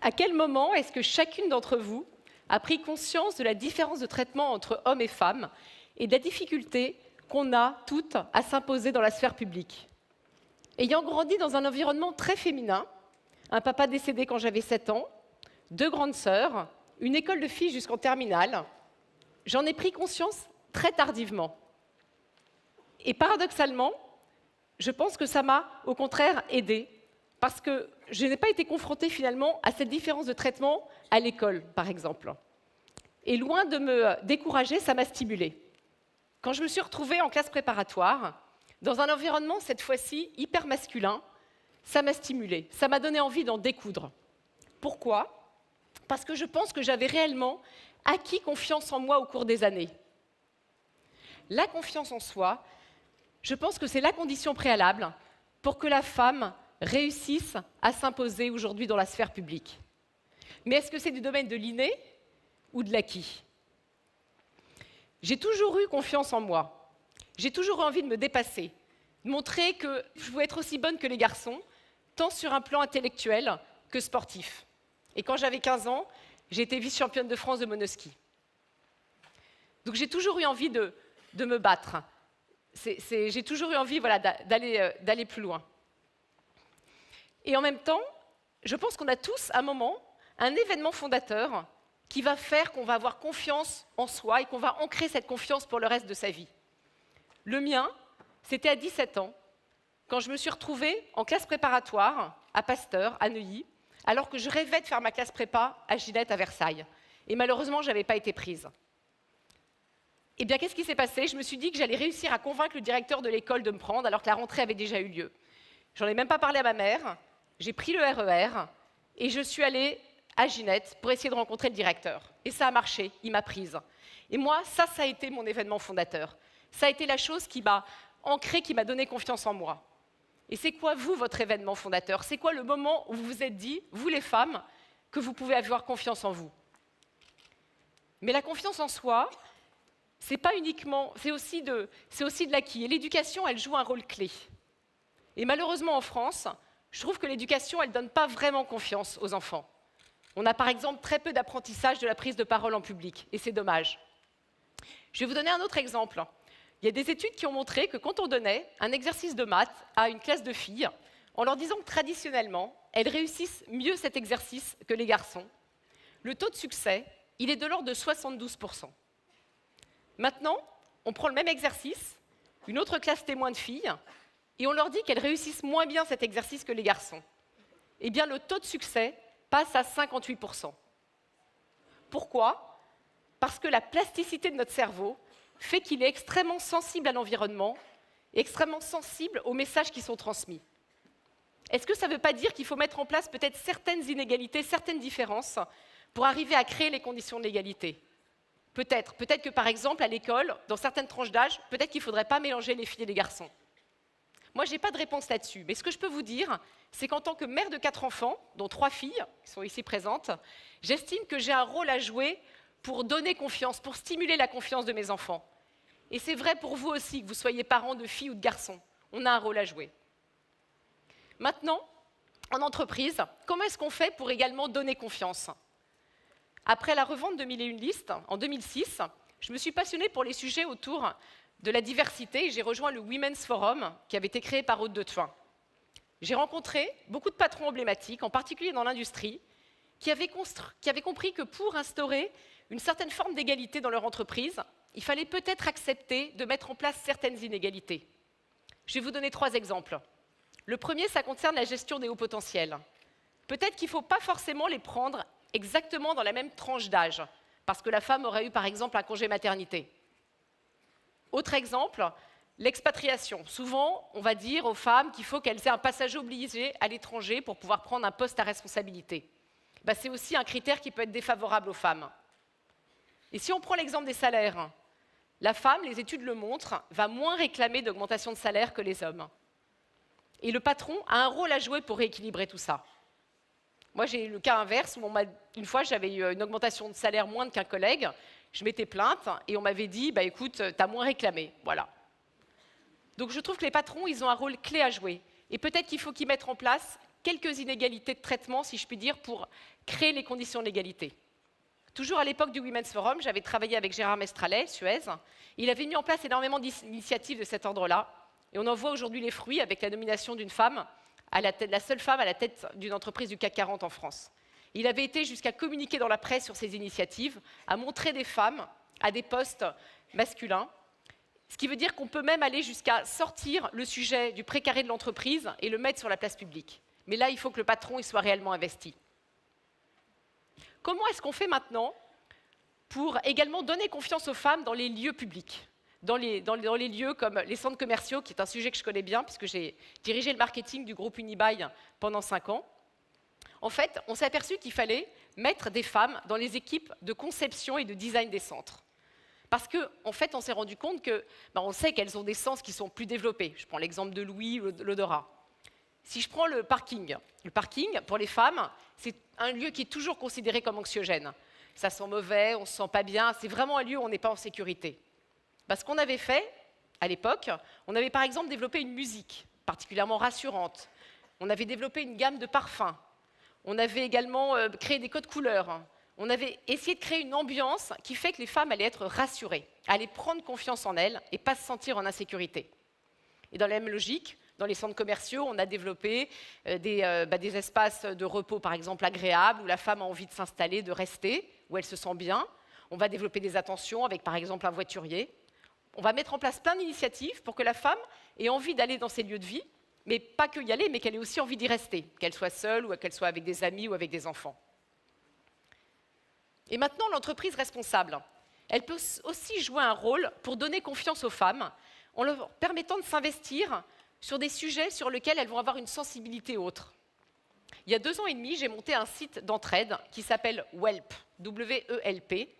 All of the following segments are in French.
À quel moment est-ce que chacune d'entre vous a pris conscience de la différence de traitement entre hommes et femmes et de la difficulté qu'on a toutes à s'imposer dans la sphère publique? Ayant grandi dans un environnement très féminin, un papa décédé quand j'avais 7 ans, 2 grandes sœurs, une école de filles jusqu'en terminale, j'en ai pris conscience très tardivement. Et paradoxalement, je pense que ça m'a au contraire aidée, parce que je n'ai pas été confrontée finalement à cette différence de traitement à l'école, par exemple. Et loin de me décourager, ça m'a stimulée. Quand je me suis retrouvée en classe préparatoire, dans un environnement cette fois-ci hyper masculin, ça m'a stimulée, ça m'a donné envie d'en découdre. Pourquoi? Parce que je pense que j'avais réellement acquis confiance en moi au cours des années. La confiance en soi, je pense que c'est la condition préalable pour que la femme réussissent à s'imposer aujourd'hui dans la sphère publique. Mais est-ce que c'est du domaine de l'inné ou de l'acquis? J'ai toujours eu confiance en moi. J'ai toujours eu envie de me dépasser, de montrer que je pouvais être aussi bonne que les garçons, tant sur un plan intellectuel que sportif. Et quand j'avais 15 ans, j'ai été vice-championne de France de monoski. Donc j'ai toujours eu envie de me battre. J'ai toujours eu envie d'aller plus loin. Et en même temps, je pense qu'on a tous, à un moment, un événement fondateur qui va faire qu'on va avoir confiance en soi et qu'on va ancrer cette confiance pour le reste de sa vie. Le mien, c'était à 17 ans, quand je me suis retrouvée en classe préparatoire à Pasteur, à Neuilly, alors que je rêvais de faire ma classe prépa à Ginette, à Versailles. Et malheureusement, je n'avais pas été prise. Eh bien, qu'est-ce qui s'est passé? Je me suis dit que j'allais réussir à convaincre le directeur de l'école de me prendre, alors que la rentrée avait déjà eu lieu. J'en ai même pas parlé à ma mère. J'ai pris le RER et je suis allée à Ginette pour essayer de rencontrer le directeur. Et ça a marché, il m'a prise. Et moi, ça a été mon événement fondateur. Ça a été la chose qui m'a ancrée, qui m'a donné confiance en moi. Et c'est quoi, vous, votre événement fondateur? C'est quoi le moment où vous vous êtes dit, vous les femmes, que vous pouvez avoir confiance en vous? Mais la confiance en soi, c'est pas uniquement, c'est aussi de l'acquis. Et l'éducation, elle joue un rôle clé. Et malheureusement, en France, je trouve que l'éducation, elle ne donne pas vraiment confiance aux enfants. On a par exemple très peu d'apprentissage de la prise de parole en public, et c'est dommage. Je vais vous donner un autre exemple. Il y a des études qui ont montré que quand on donnait un exercice de maths à une classe de filles, en leur disant que traditionnellement, elles réussissent mieux cet exercice que les garçons, le taux de succès, il est de l'ordre de 72%. Maintenant, on prend le même exercice, une autre classe témoin de filles, et on leur dit qu'elles réussissent moins bien cet exercice que les garçons. Eh bien, le taux de succès passe à 58%. Pourquoi? Parce que la plasticité de notre cerveau fait qu'il est extrêmement sensible à l'environnement, extrêmement sensible aux messages qui sont transmis. Est-ce que ça ne veut pas dire qu'il faut mettre en place peut-être certaines inégalités, certaines différences, pour arriver à créer les conditions de l'égalité? Peut-être. Peut-être que, par exemple, à l'école, dans certaines tranches d'âge, peut-être qu'il ne faudrait pas mélanger les filles et les garçons. Moi, je n'ai pas de réponse là-dessus, mais ce que je peux vous dire, c'est qu'en tant que mère de 4 enfants, dont 3 filles, qui sont ici présentes, j'estime que j'ai un rôle à jouer pour donner confiance, pour stimuler la confiance de mes enfants. Et c'est vrai pour vous aussi, que vous soyez parents de filles ou de garçons. On a un rôle à jouer. Maintenant, en entreprise, comment est-ce qu'on fait pour également donner confiance? Après la revente de 1001 listes, en 2006, je me suis passionnée pour les sujets autour de la diversité et j'ai rejoint le Women's Forum qui avait été créé par Aude de Thuin. J'ai rencontré beaucoup de patrons emblématiques, en particulier dans l'industrie, qui avaient compris que pour instaurer une certaine forme d'égalité dans leur entreprise, il fallait peut-être accepter de mettre en place certaines inégalités. Je vais vous donner 3 exemples. Le premier, ça concerne la gestion des hauts potentiels. Peut-être qu'il ne faut pas forcément les prendre exactement dans la même tranche d'âge, parce que la femme aurait eu par exemple un congé maternité. Autre exemple, l'expatriation. Souvent, on va dire aux femmes qu'il faut qu'elles aient un passage obligé à l'étranger pour pouvoir prendre un poste à responsabilité. C'est aussi un critère qui peut être défavorable aux femmes. Et si on prend l'exemple des salaires, la femme, les études le montrent, va moins réclamer d'augmentation de salaire que les hommes. Et le patron a un rôle à jouer pour rééquilibrer tout ça. Moi, j'ai eu le cas inverse où une fois, j'avais eu une augmentation de salaire moindre qu'un collègue. Je m'étais plainte et on m'avait dit, bah, écoute, tu as moins réclamé. Voilà. Donc je trouve que les patrons, ils ont un rôle clé à jouer. Et peut-être qu'il faut qu'ils mettent en place quelques inégalités de traitement, si je puis dire, pour créer les conditions de l'égalité. Toujours à l'époque du Women's Forum, j'avais travaillé avec Gérard Mestralet, Suez. Il avait mis en place énormément d'initiatives de cet ordre-là. Et on en voit aujourd'hui les fruits avec la nomination d'une femme, la seule femme à la tête d'une entreprise du CAC 40 en France. Il avait été jusqu'à communiquer dans la presse sur ces initiatives, à montrer des femmes à des postes masculins. Ce qui veut dire qu'on peut même aller jusqu'à sortir le sujet du précaré de l'entreprise et le mettre sur la place publique. Mais là, il faut que le patron y soit réellement investi. Comment est-ce qu'on fait maintenant pour également donner confiance aux femmes dans les lieux publics, dans les lieux comme les centres commerciaux, qui est un sujet que je connais bien, puisque j'ai dirigé le marketing du groupe Unibail pendant 5 ans. En fait, on s'est aperçu qu'il fallait mettre des femmes dans les équipes de conception et de design des centres. Parce qu'en fait, on s'est rendu compte que, on sait qu'elles ont des sens qui sont plus développés. Je prends l'exemple de Louis ou l'odorat. Si je prends le parking, pour les femmes, c'est un lieu qui est toujours considéré comme anxiogène. Ça sent mauvais, on ne se sent pas bien, c'est vraiment un lieu où on n'est pas en sécurité. Ce qu'on avait fait, à l'époque, on avait par exemple développé une musique particulièrement rassurante. On avait développé une gamme de parfums. On avait également créé des codes couleurs. On avait essayé de créer une ambiance qui fait que les femmes allaient être rassurées, allaient prendre confiance en elles et pas se sentir en insécurité. Et dans la même logique, dans les centres commerciaux, on a développé des espaces de repos, par exemple, agréables, où la femme a envie de s'installer, de rester, où elle se sent bien. On va développer des attentions avec, par exemple, un voiturier. On va mettre en place plein d'initiatives pour que la femme ait envie d'aller dans ces lieux de vie, mais pas que y aller, mais qu'elle ait aussi envie d'y rester, qu'elle soit seule ou qu'elle soit avec des amis ou avec des enfants. Et maintenant, l'entreprise responsable, elle peut aussi jouer un rôle pour donner confiance aux femmes en leur permettant de s'investir sur des sujets sur lesquels elles vont avoir une sensibilité autre. Il y a 2 ans et demi, j'ai monté un site d'entraide qui s'appelle WELP, W-E-L-P.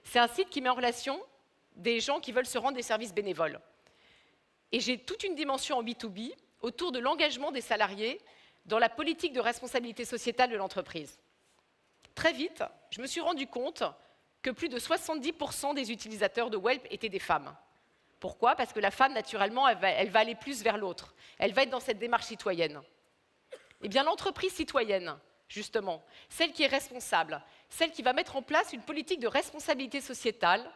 C'est un site qui met en relation des gens qui veulent se rendre des services bénévoles. Et j'ai toute une dimension en B2B autour de l'engagement des salariés dans la politique de responsabilité sociétale de l'entreprise. Très vite, je me suis rendu compte que plus de 70% des utilisateurs de WELP étaient des femmes. Pourquoi? Parce que la femme, naturellement, elle va aller plus vers l'autre. Elle va être dans cette démarche citoyenne. Eh bien, l'entreprise citoyenne, justement, celle qui est responsable, celle qui va mettre en place une politique de responsabilité sociétale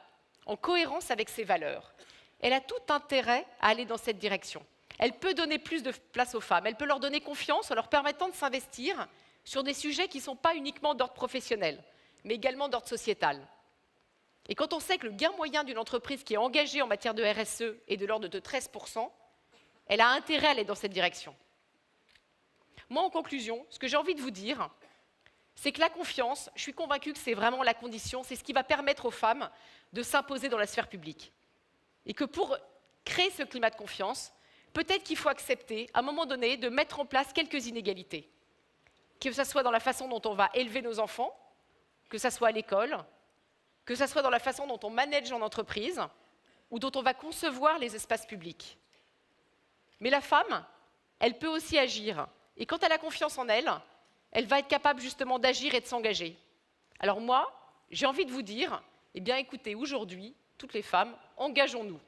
en cohérence avec ses valeurs, elle a tout intérêt à aller dans cette direction. Elle peut donner plus de place aux femmes, elle peut leur donner confiance en leur permettant de s'investir sur des sujets qui ne sont pas uniquement d'ordre professionnel, mais également d'ordre sociétal. Et quand on sait que le gain moyen d'une entreprise qui est engagée en matière de RSE est de l'ordre de 13%, elle a intérêt à aller dans cette direction. Moi, en conclusion, ce que j'ai envie de vous dire, c'est que la confiance, je suis convaincue que c'est vraiment la condition, c'est ce qui va permettre aux femmes de s'imposer dans la sphère publique. Et que pour créer ce climat de confiance, peut-être qu'il faut accepter, à un moment donné, de mettre en place quelques inégalités. Que ce soit dans la façon dont on va élever nos enfants, que ce soit à l'école, que ce soit dans la façon dont on manage en entreprise, ou dont on va concevoir les espaces publics. Mais la femme, elle peut aussi agir. Et quand elle a confiance en elle, elle va être capable justement d'agir et de s'engager. Alors moi, j'ai envie de vous dire, eh bien écoutez, aujourd'hui, toutes les femmes, engageons-nous.